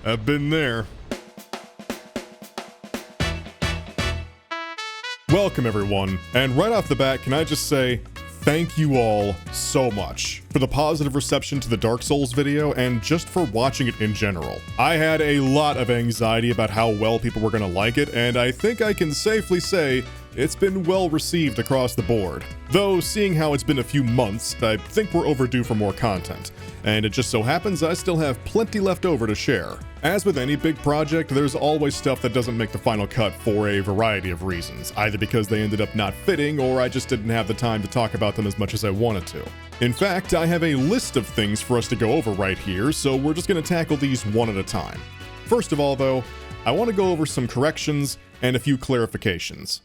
I've been there. Welcome everyone, and right off the bat, can I just say, thank you all so much for the positive reception to the Dark Souls video and just for watching it in general. I had a lot of anxiety about how well people were gonna like it, and I think I can safely say it's been well received across the board. Though, seeing how it's been a few months, I think we're overdue for more content, and it just so happens I still have plenty left over to share. As with any big project, there's always stuff that doesn't make the final cut for a variety of reasons, either because they ended up not fitting or I just didn't have the time to talk about them as much as I wanted to. In fact, I have a list of things for us to go over right here, so we're just going to tackle these one at a time. First of all though, I want to go over some corrections and a few clarifications.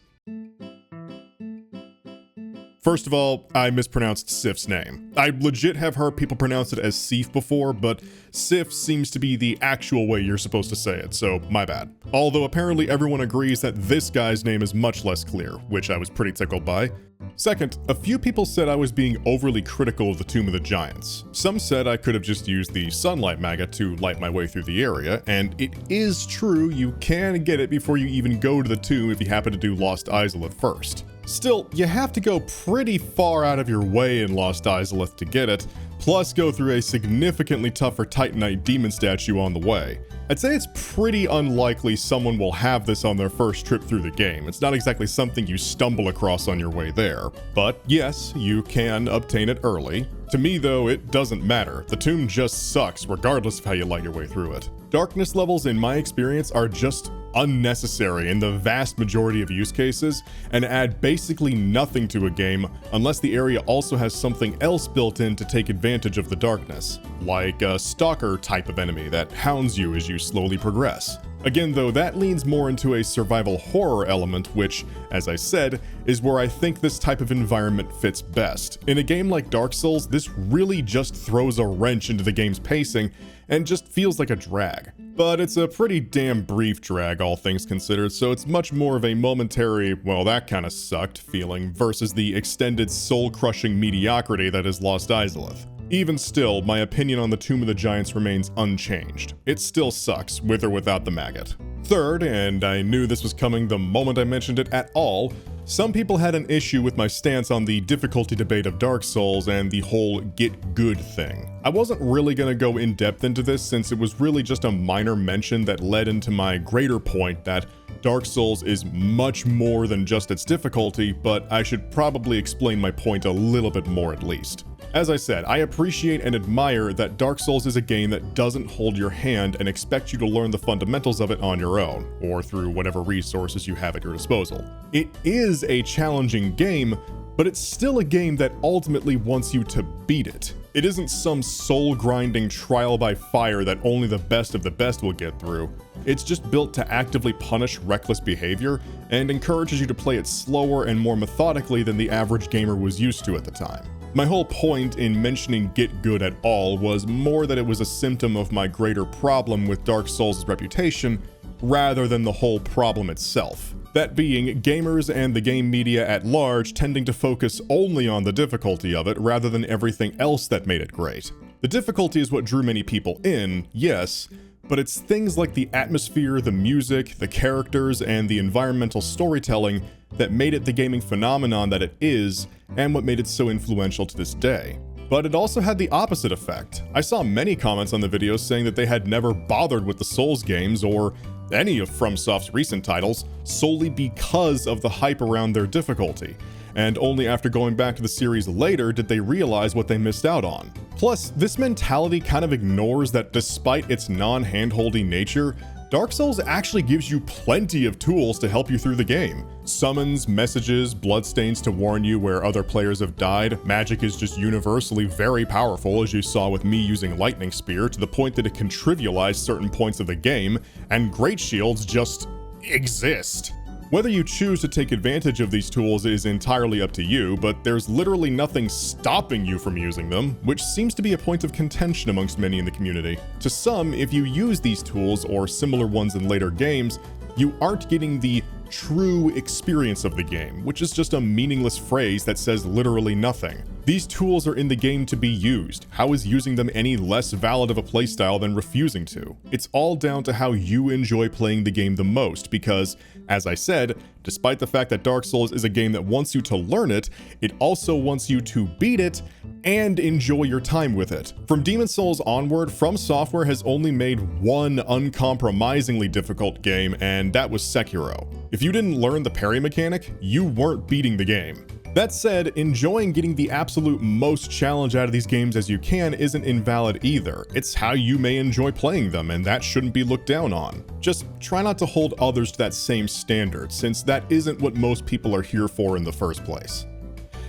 First of all, I mispronounced Sif's name. I legit have heard people pronounce it as Sif before, but Sif seems to be the actual way you're supposed to say it, so my bad. Although apparently everyone agrees that this guy's name is much less clear, which I was pretty tickled by. Second, a few people said I was being overly critical of the Tomb of the Giants. Some said I could have just used the sunlight maggot to light my way through the area, and it is true you can get it before you even go to the tomb if you happen to do Lost Izalith first. Still, you have to go pretty far out of your way in Lost Izalith to get it, plus go through a significantly tougher Titanite demon statue on the way. I'd say it's pretty unlikely someone will have this on their first trip through the game. It's not exactly something you stumble across on your way there. But yes, you can obtain it early. To me though, it doesn't matter. The tomb just sucks regardless of how you light your way through it. Darkness levels in my experience are just unnecessary in the vast majority of use cases and add basically nothing to a game unless the area also has something else built in to take advantage of the darkness, like a stalker type of enemy that hounds you as you slowly progress. Again though, that leans more into a survival horror element, which, as I said, is where I think this type of environment fits best. In a game like Dark Souls, this really just throws a wrench into the game's pacing and just feels like a drag. But it's a pretty damn brief drag, all things considered, so it's much more of a momentary, well that kinda sucked feeling versus the extended soul-crushing mediocrity that is Lost Izalith. Even still, my opinion on the Tomb of the Giants remains unchanged. It still sucks, with or without the maggot. Third, and I knew this was coming the moment I mentioned it at all, some people had an issue with my stance on the difficulty debate of Dark Souls and the whole get good thing. I wasn't really gonna go in depth into this since it was really just a minor mention that led into my greater point that Dark Souls is much more than just its difficulty, but I should probably explain my point a little bit more at least. As I said, I appreciate and admire that Dark Souls is a game that doesn't hold your hand and expect you to learn the fundamentals of it on your own, or through whatever resources you have at your disposal. It is a challenging game, but it's still a game that ultimately wants you to beat it. It isn't some soul-grinding trial by fire that only the best of the best will get through. It's just built to actively punish reckless behavior and encourages you to play it slower and more methodically than the average gamer was used to at the time. My whole point in mentioning get good at all was more that it was a symptom of my greater problem with Dark Souls' reputation, rather than the whole problem itself. That being, gamers and the game media at large tending to focus only on the difficulty of it rather than everything else that made it great. The difficulty is what drew many people in, yes, but it's things like the atmosphere, the music, the characters, and the environmental storytelling that made it the gaming phenomenon that it is, and what made it so influential to this day. But it also had the opposite effect. I saw many comments on the video saying that they had never bothered with the Souls games or any of FromSoft's recent titles solely because of the hype around their difficulty, and only after going back to the series later did they realize what they missed out on. Plus, this mentality kind of ignores that despite its non-handholdy nature, Dark Souls actually gives you plenty of tools to help you through the game. Summons, messages, bloodstains to warn you where other players have died. Magic is just universally very powerful, as you saw with me using Lightning Spear, to the point that it can trivialize certain points of the game, and Great Shields just exist. Whether you choose to take advantage of these tools is entirely up to you, but there's literally nothing stopping you from using them, which seems to be a point of contention amongst many in the community. To some, if you use these tools or similar ones in later games, you aren't getting the true experience of the game, which is just a meaningless phrase that says literally nothing. These tools are in the game to be used. How is using them any less valid of a playstyle than refusing to? It's all down to how you enjoy playing the game the most, because, as I said, despite the fact that Dark Souls is a game that wants you to learn it, it also wants you to beat it and enjoy your time with it. From Demon Souls onward, From Software has only made one uncompromisingly difficult game, and that was Sekiro. If you didn't learn the parry mechanic, you weren't beating the game. That said, enjoying getting the absolute most challenge out of these games as you can isn't invalid either. It's how you may enjoy playing them, and that shouldn't be looked down on. Just try not to hold others to that same standard, since that isn't what most people are here for in the first place.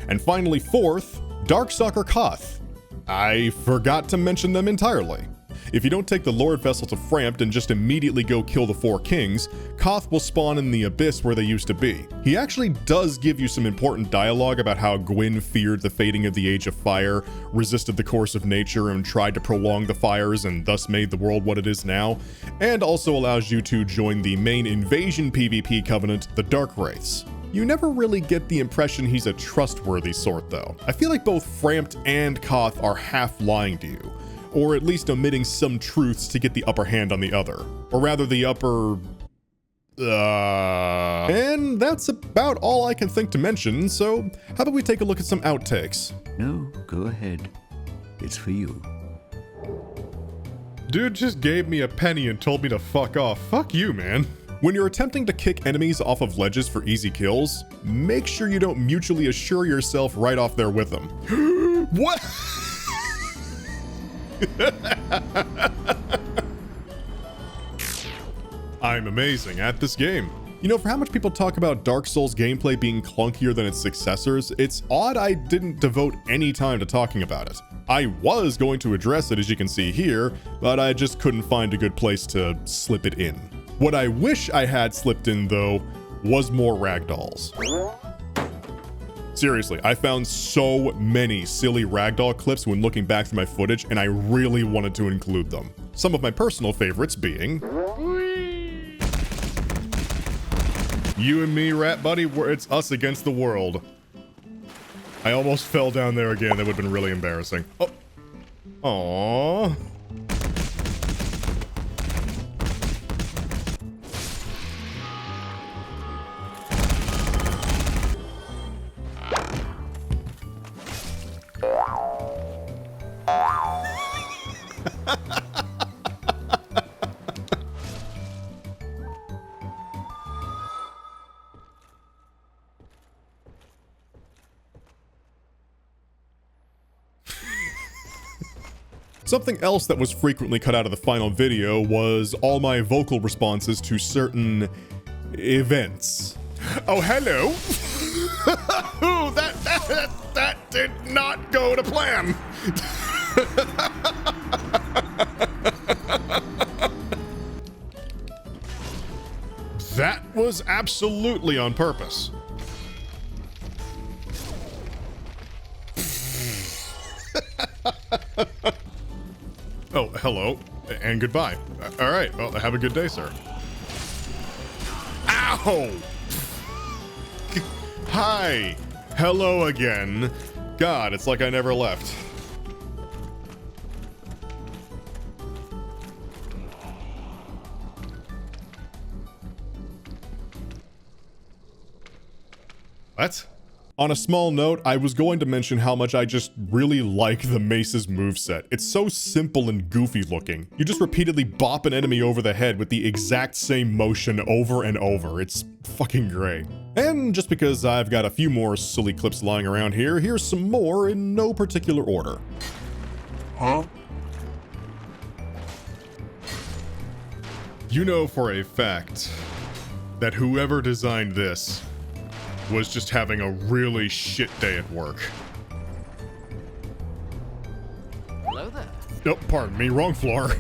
And finally, fourth, Darkstalker Kaathe. I forgot to mention them entirely. If you don't take the Lord Vessel to Framped and just immediately go kill the four kings, Kaathe will spawn in the abyss where they used to be. He actually does give you some important dialogue about how Gwyn feared the fading of the Age of Fire, resisted the course of nature, and tried to prolong the fires and thus made the world what it is now, and also allows you to join the main invasion PvP covenant, the Dark Wraiths. You never really get the impression he's a trustworthy sort though. I feel like both Framped and Kaathe are half lying to you, or at least omitting some truths to get the upper hand on the other. Or rather the upper... And that's about all I can think to mention, so how about we take a look at some outtakes? No, go ahead. It's for you. Dude just gave me a penny and told me to fuck off. Fuck you, man. When you're attempting to kick enemies off of ledges for easy kills, make sure you don't mutually assure yourself right off there with them. What? I'm amazing at this game. You know, for how much people talk about Dark Souls gameplay being clunkier than its successors, it's odd I didn't devote any time to talking about it. I was going to address it, as you can see here, but I just couldn't find a good place to slip it in. What I wish I had slipped in, though, was more ragdolls. Seriously, I found so many silly ragdoll clips when looking back through my footage, and I really wanted to include them. Some of my personal favorites being... You and me, rat buddy, it's us against the world. I almost fell down there again. That would have been really embarrassing. Oh. Aww. Something else that was frequently cut out of the final video was all my vocal responses to certain events. Oh, hello. that did not go to plan. That was absolutely on purpose. Oh, hello, and goodbye. All right, well, have a good day, sir. Ow! Hi, hello again. God, it's like I never left. What? On a small note, I was going to mention how much I just really like the Mace's moveset. It's so simple and goofy looking. You just repeatedly bop an enemy over the head with the exact same motion over and over. It's fucking great. And just because I've got a few more silly clips lying around here, here's some more in no particular order. Huh? You know for a fact that whoever designed this was just having a really shit day at work. Hello there. Nope, pardon me, wrong floor.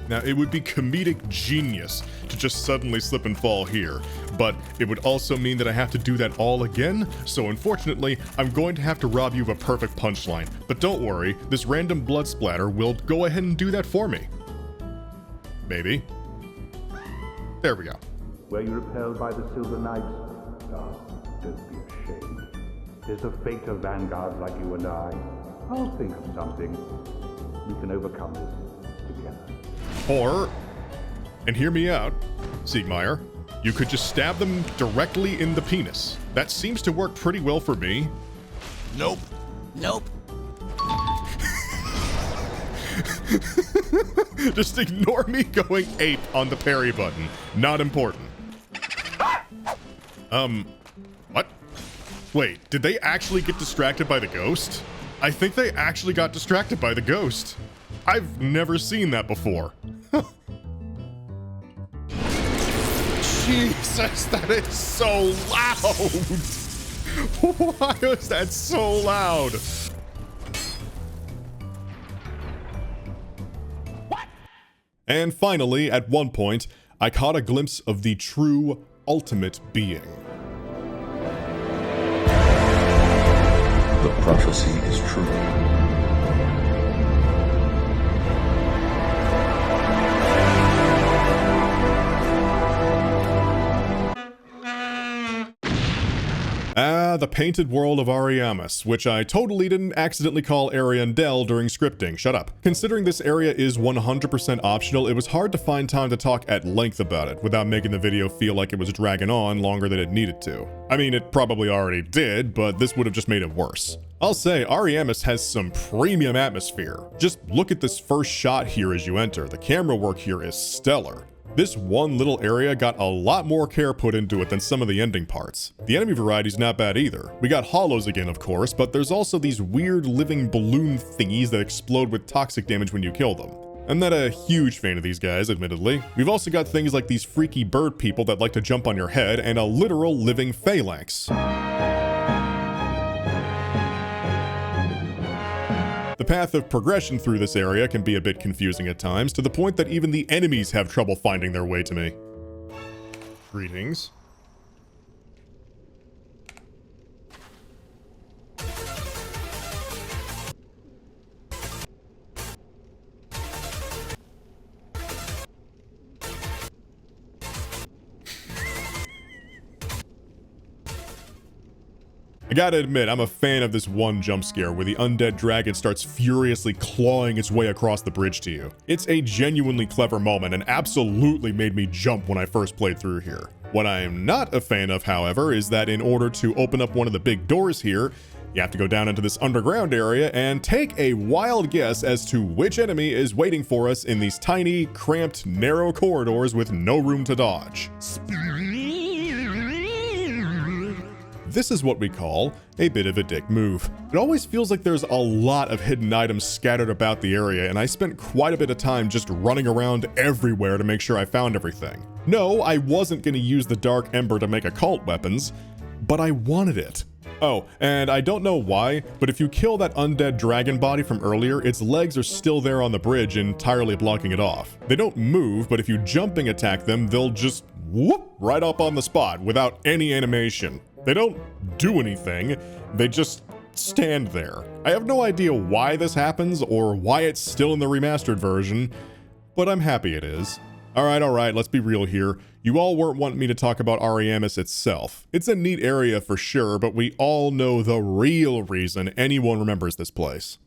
Now, it would be comedic genius to just suddenly slip and fall here, but it would also mean that I have to do that all again, so unfortunately, I'm going to have to rob you of a perfect punchline. But don't worry, this random blood splatter will go ahead and do that for me. Maybe. There we go. Were you repelled by the Silver Knights? Ah, don't be ashamed. There's a fate of vanguards like you and I. I'll think of something. We can overcome this together. Or, and hear me out, Siegmeyer, you could just stab them directly in the penis. That seems to work pretty well for me. Nope. Nope. Just ignore me going ape on the parry button. Not important. What? Wait, did they actually get distracted by the ghost? I think they actually got distracted by the ghost. I've never seen that before. Jesus, that is so loud. Why was that so loud? What? And finally, at one point, I caught a glimpse of the true ultimate being. The prophecy is true. The painted world of Ariamis, which I totally didn't accidentally call Ariandel during scripting. Shut up. Considering this area is 100% optional, it was hard to find time to talk at length about it without making the video feel like it was dragging on longer than it needed to. I mean, it probably already did, but this would have just made it worse. I'll say, Ariamis has some premium atmosphere. Just look at this first shot here as you enter. The camera work here is stellar. This one little area got a lot more care put into it than some of the ending parts. The enemy variety's not bad either. We got hollows again, of course, but there's also these weird living balloon thingies that explode with toxic damage when you kill them. I'm not a huge fan of these guys, admittedly. We've also got things like these freaky bird people that like to jump on your head and a literal living phalanx. The path of progression through this area can be a bit confusing at times, to the point that even the enemies have trouble finding their way to me. Greetings. I gotta admit, I'm a fan of this one jump scare where the undead dragon starts furiously clawing its way across the bridge to you. It's a genuinely clever moment and absolutely made me jump when I first played through here. What I am not a fan of, however, is that in order to open up one of the big doors here, you have to go down into this underground area and take a wild guess as to which enemy is waiting for us in these tiny, cramped, narrow corridors with no room to dodge. This is what we call a bit of a dick move. It always feels like there's a lot of hidden items scattered about the area, and I spent quite a bit of time just running around everywhere to make sure I found everything. No, I wasn't going to use the Dark Ember to make occult weapons, but I wanted it. Oh, and I don't know why, but if you kill that undead dragon body from earlier, its legs are still there on the bridge, entirely blocking it off. They don't move, but if you jumping attack them, they'll just whoop right up on the spot without any animation. They don't do anything, they just stand there. I have no idea why this happens or why it's still in the remastered version, but I'm happy it is. Alright, let's be real here. You all weren't wanting me to talk about Ariamis itself. It's a neat area for sure, but we all know the real reason anyone remembers this place.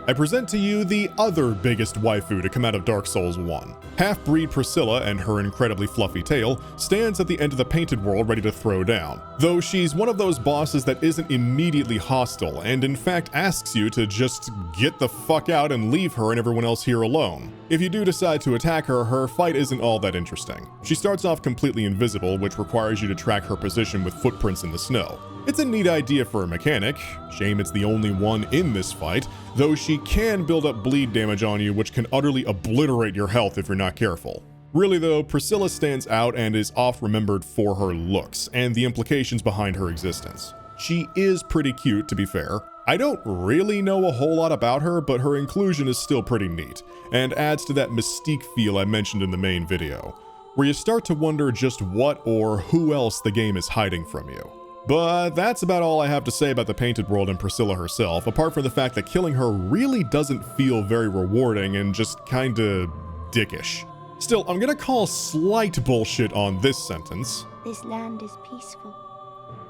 I present to you the other biggest waifu to come out of Dark Souls 1. Half-breed Priscilla and her incredibly fluffy tail stands at the end of the painted world ready to throw down. Though she's one of those bosses that isn't immediately hostile and in fact asks you to just get the fuck out and leave her and everyone else here alone. If you do decide to attack her, her fight isn't all that interesting. She starts off completely invisible, which requires you to track her position with footprints in the snow. It's a neat idea for a mechanic. Shame it's the only one in this fight, though she can build up bleed damage on you, which can utterly obliterate your health if you're not careful. Really though, Priscilla stands out and is oft-remembered for her looks and the implications behind her existence. She is pretty cute, to be fair. I don't really know a whole lot about her, but her inclusion is still pretty neat, and adds to that mystique feel I mentioned in the main video, where you start to wonder just what or who else the game is hiding from you. But that's about all I have to say about the painted world and Priscilla herself, apart from the fact that killing her really doesn't feel very rewarding and just kinda dickish. Still, I'm gonna call slight bullshit on this sentence. This land is peaceful,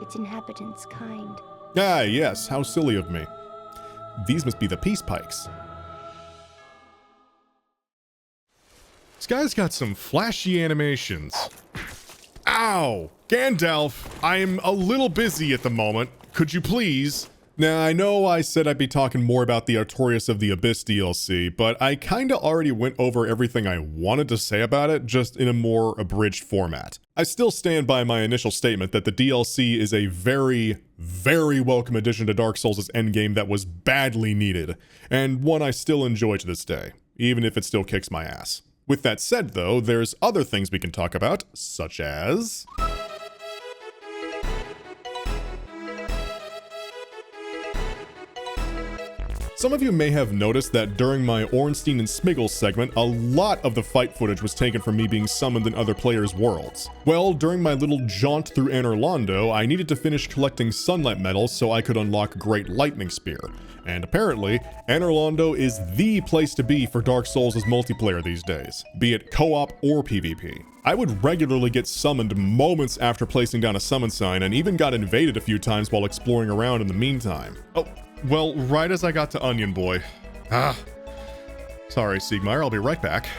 its inhabitants kind. Ah, yes, how silly of me. These must be the peace pikes. This guy's got some flashy animations. Ow! Gandalf, I'm a little busy at the moment. Could you please? Now, I know I said I'd be talking more about the Artorias of the Abyss DLC, but I kinda already went over everything I wanted to say about it, just in a more abridged format. I still stand by my initial statement that the DLC is a very, very welcome addition to Dark Souls' endgame that was badly needed, and one I still enjoy to this day, even if it still kicks my ass. With that said, though, there's other things we can talk about, such as... Some of you may have noticed that during my Ornstein and Smiggles segment, a lot of the fight footage was taken from me being summoned in other players' worlds. Well, during my little jaunt through Anor Londo, I needed to finish collecting sunlight medals so I could unlock Great Lightning Spear. And apparently, Anor Londo is the place to be for Dark Souls' multiplayer these days, be it co-op or PvP. I would regularly get summoned moments after placing down a summon sign, and even got invaded a few times while exploring around in the meantime. Oh. Well, right as I got to Onion Boy. Sorry, Siegmeyer, I'll be right back.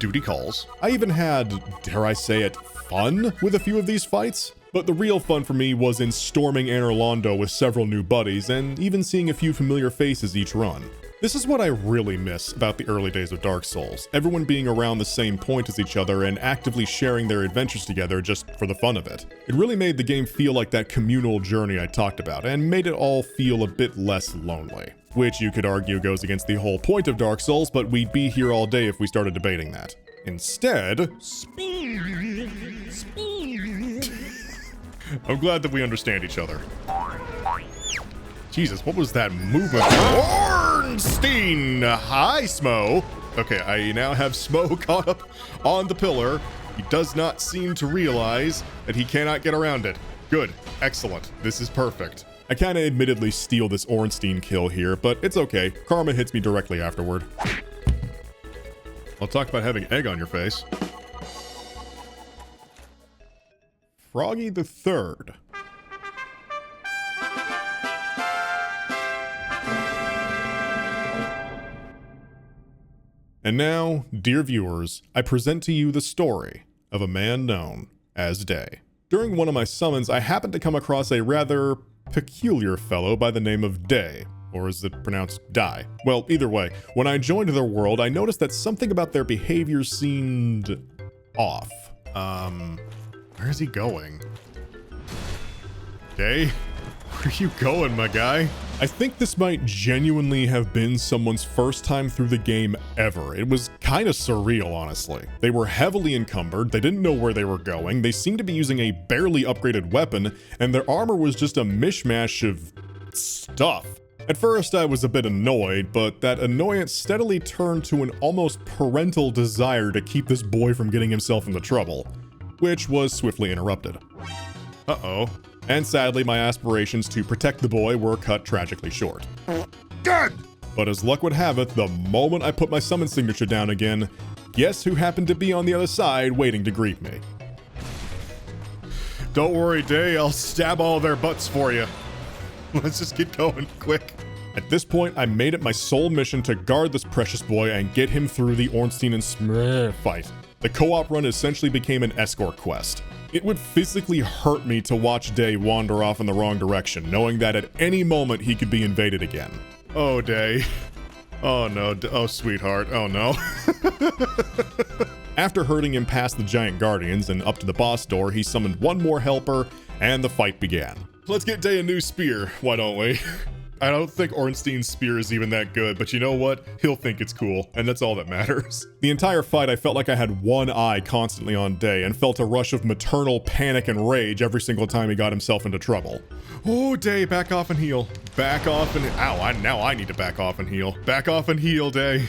Duty calls. I even had, dare I say it, fun with a few of these fights. But the real fun for me was in storming Anor Londo with several new buddies, and even seeing a few familiar faces each run. This is what I really miss about the early days of Dark Souls, everyone being around the same point as each other and actively sharing their adventures together just for the fun of it. It really made the game feel like that communal journey I talked about, and made it all feel a bit less lonely. Which you could argue goes against the whole point of Dark Souls, but we'd be here all day if we started debating that. Instead... I'm glad that we understand each other. Jesus, what was that movement? Ornstein! Hi, Smo! Okay, I now have Smo caught up on the pillar. He does not seem to realize that he cannot get around it. Good. Excellent. This is perfect. I kinda admittedly steal this Ornstein kill here, but it's okay. Karma hits me directly afterward. I'll talk about having egg on your face. Froggy the Third. And now, dear viewers, I present to you the story of a man known as Day. During one of my summons, I happened to come across a rather peculiar fellow by the name of Day, or is it pronounced Die? Well, either way, when I joined their world, I noticed that something about their behavior seemed off. Where is he going? Day? Where are you going, my guy? I think this might genuinely have been someone's first time through the game ever. It was kind of surreal, honestly. They were heavily encumbered, they didn't know where they were going, they seemed to be using a barely upgraded weapon, and their armor was just a mishmash of stuff. At first, I was a bit annoyed, but that annoyance steadily turned to an almost parental desire to keep this boy from getting himself into trouble, which was swiftly interrupted. Uh-oh. And sadly, my aspirations to protect the boy were cut tragically short. Good! But as luck would have it, the moment I put my summon signature down again, guess who happened to be on the other side waiting to greet me? Don't worry, Day, I'll stab all their butts for you. Let's just get going, quick. At this point, I made it my sole mission to guard this precious boy and get him through the Ornstein and Smrr fight. The co-op run essentially became an escort quest. It would physically hurt me to watch Day wander off in the wrong direction, knowing that at any moment he could be invaded again. Oh, Day. Oh no, oh sweetheart, oh no. After herding him past the giant guardians and up to the boss door, he summoned one more helper, and the fight began. Let's get Day a new spear, why don't we? I don't think Ornstein's spear is even that good, but you know what? He'll think it's cool, and that's all that matters. The entire fight, I felt like I had one eye constantly on Day, and felt a rush of maternal panic and rage every single time he got himself into trouble. Oh, Day, back off and heal. Back off and... Ow, now I need to back off and heal. Back off and heal, Day.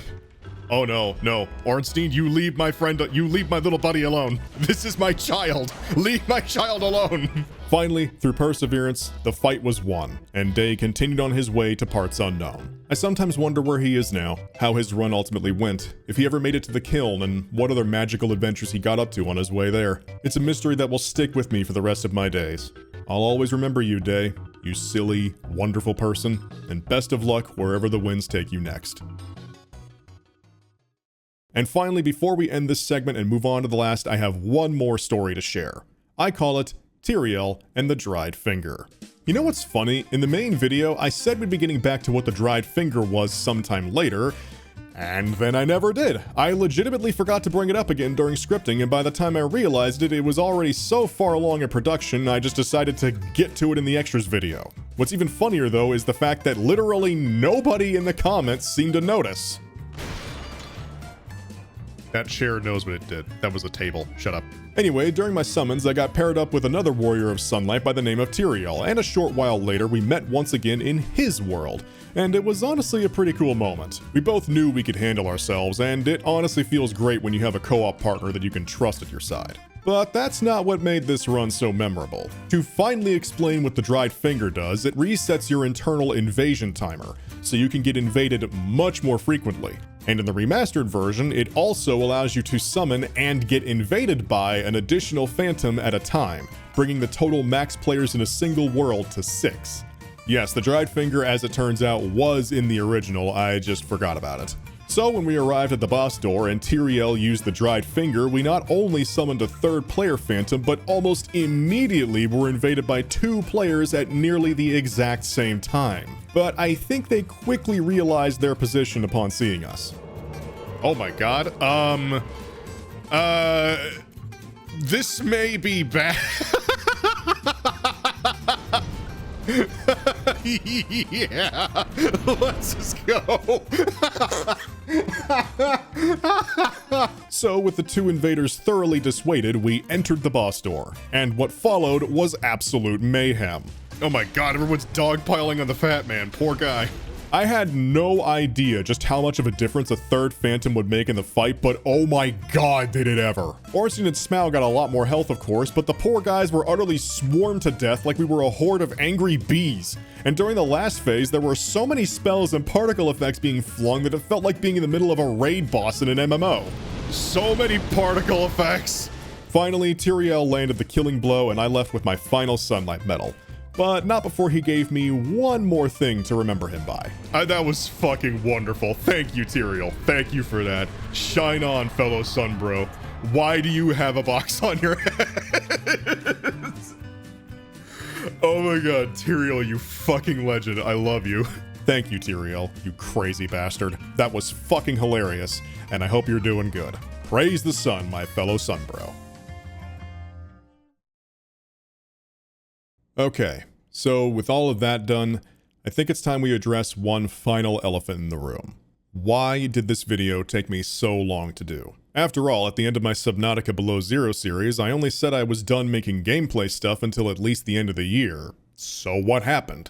Oh no, no. Ornstein, you leave my friend, you leave my little buddy alone. This is my child. Leave my child alone. Finally, through perseverance, the fight was won, and Day continued on his way to parts unknown. I sometimes wonder where he is now, how his run ultimately went, if he ever made it to the kiln, and what other magical adventures he got up to on his way there. It's a mystery that will stick with me for the rest of my days. I'll always remember you, Day, you silly, wonderful person, and best of luck wherever the winds take you next. And finally, before we end this segment and move on to the last, I have one more story to share. I call it Tyrael and the Dried Finger. You know what's funny? In the main video, I said we'd be getting back to what the Dried Finger was sometime later, and then I never did. I legitimately forgot to bring it up again during scripting, and by the time I realized it, it was already so far along in production, I just decided to get to it in the extras video. What's even funnier though is the fact that literally nobody in the comments seemed to notice. That chair knows what it did. That was a table. Shut up. Anyway, during my summons, I got paired up with another warrior of sunlight by the name of Tyrael, and a short while later, we met once again in his world. And it was honestly a pretty cool moment. We both knew we could handle ourselves, and it honestly feels great when you have a co-op partner that you can trust at your side. But that's not what made this run so memorable. To finally explain what the Dried Finger does, it resets your internal invasion timer, so you can get invaded much more frequently. And in the remastered version, it also allows you to summon and get invaded by an additional phantom at a time, bringing the total max players in a single world to 6. Yes, the Dried Finger, as it turns out, was in the original, I just forgot about it. So when we arrived at the boss door and Tyrael used the Dried Finger, we not only summoned a third player phantom, but almost immediately were invaded by 2 players at nearly the exact same time. But I think they quickly realized their position upon seeing us. Oh my god, this may be bad. Yeah, let's just go. So with the 2 invaders thoroughly dissuaded, we entered the boss door, and what followed was absolute mayhem. Oh my god, everyone's dogpiling on the fat man, poor guy. I had no idea just how much of a difference a third phantom would make in the fight, but oh my god, did it ever. Ornstein and Smaug got a lot more health, of course, but the poor guys were utterly swarmed to death like we were a horde of angry bees. And during the last phase, there were so many spells and particle effects being flung that it felt like being in the middle of a raid boss in an MMO. So many particle effects. Finally, Tyrael landed the killing blow, and I left with my final sunlight medal. But not before he gave me one more thing to remember him by. That was fucking wonderful. Thank you, Tyrael. Thank you for that. Shine on, fellow sun bro. Why do you have a box on your head? Oh my god, Tyrael, you fucking legend. I love you. Thank you, Tyrael, you crazy bastard. That was fucking hilarious, and I hope you're doing good. Praise the sun, my fellow sun bro. Okay, so with all of that done, I think it's time we address one final elephant in the room. Why did this video take me so long to do? After all, at the end of my Subnautica Below Zero series, I only said I was done making gameplay stuff until at least the end of the year. So what happened?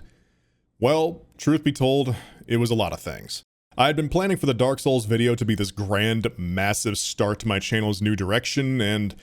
Well, truth be told, it was a lot of things. I had been planning for the Dark Souls video to be this grand, massive start to my channel's new direction, and,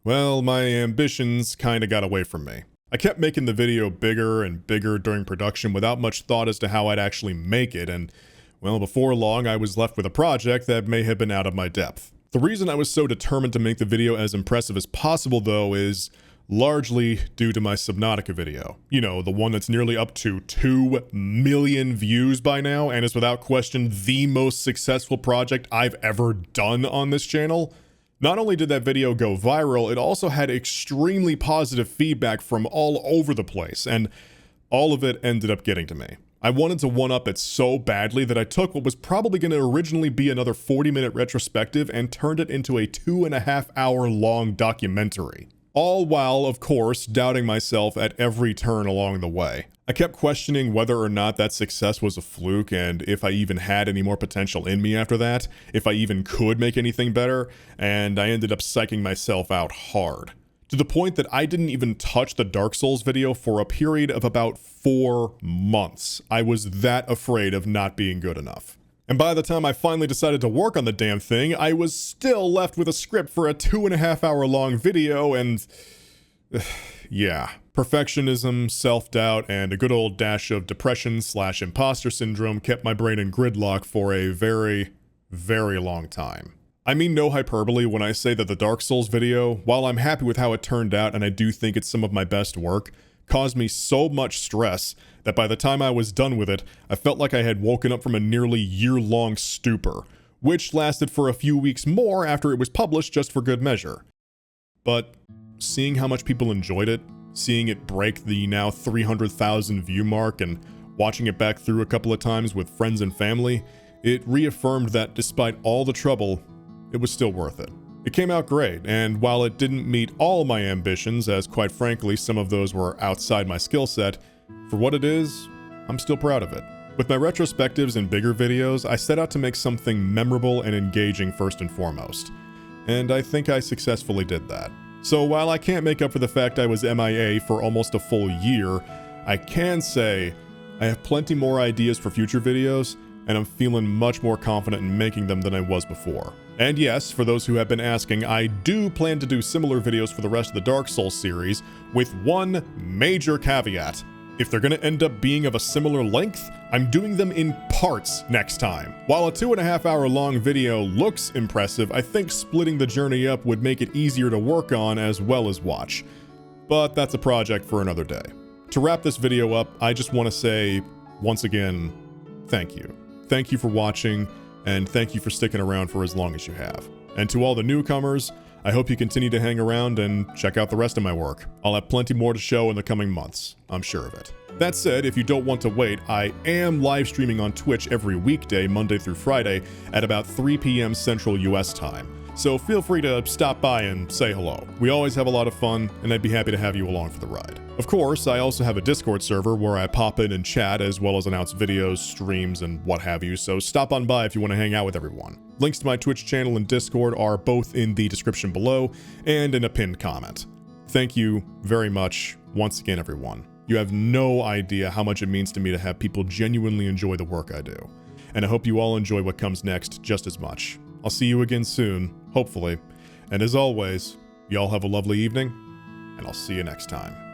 well, my ambitions kinda got away from me. I kept making the video bigger and bigger during production without much thought as to how I'd actually make it, and, well, before long I was left with a project that may have been out of my depth. The reason I was so determined to make the video as impressive as possible, though, is largely due to my Subnautica video. You know, the one that's nearly up to 2 million views by now, and is without question the most successful project I've ever done on this channel. Not only did that video go viral, it also had extremely positive feedback from all over the place, and all of it ended up getting to me. I wanted to one-up it so badly that I took what was probably going to originally be another 40-minute retrospective and turned it into a 2.5-hour-long documentary. All while, of course, doubting myself at every turn along the way. I kept questioning whether or not that success was a fluke, and if I even had any more potential in me after that, if I even could make anything better, and I ended up psyching myself out hard. To the point that I didn't even touch the Dark Souls video for a period of about 4 months. I was that afraid of not being good enough. And by the time I finally decided to work on the damn thing, I was still left with a script for a 2.5-hour long video, and yeah. Perfectionism, self-doubt, and a good old dash of depression/imposter syndrome kept my brain in gridlock for a very, very long time. I mean no hyperbole when I say that the Dark Souls video, while I'm happy with how it turned out and I do think it's some of my best work, caused me so much stress that by the time I was done with it, I felt like I had woken up from a nearly year-long stupor, which lasted for a few weeks more after it was published just for good measure. But seeing how much people enjoyed it, seeing it break the now 300,000 view mark, and watching it back through a couple of times with friends and family, it reaffirmed that despite all the trouble, it was still worth it. It came out great, and while it didn't meet all my ambitions, as quite frankly some of those were outside my skill set, for what it is, I'm still proud of it. With my retrospectives and bigger videos, I set out to make something memorable and engaging first and foremost, and I think I successfully did that. So while I can't make up for the fact I was MIA for almost a full year, I can say I have plenty more ideas for future videos, and I'm feeling much more confident in making them than I was before. And yes, for those who have been asking, I do plan to do similar videos for the rest of the Dark Souls series, with one major caveat. If they're gonna end up being of a similar length, I'm doing them in parts next time. While a 2.5-hour long video looks impressive, I think splitting the journey up would make it easier to work on as well as watch. But that's a project for another day. To wrap this video up, I just want to say, once again, thank you. Thank you for watching, and thank you for sticking around for as long as you have. And to all the newcomers, I hope you continue to hang around and check out the rest of my work. I'll have plenty more to show in the coming months, I'm sure of it. That said, if you don't want to wait, I am live streaming on Twitch every weekday, Monday through Friday, at about 3 p.m. Central US time. So feel free to stop by and say hello. We always have a lot of fun, and I'd be happy to have you along for the ride. Of course, I also have a Discord server where I pop in and chat, as well as announce videos, streams, and what have you, so stop on by if you want to hang out with everyone. Links to my Twitch channel and Discord are both in the description below, and in a pinned comment. Thank you very much, once again, everyone. You have no idea how much it means to me to have people genuinely enjoy the work I do. And I hope you all enjoy what comes next just as much. I'll see you again soon, hopefully. And as always, y'all have a lovely evening, and I'll see you next time.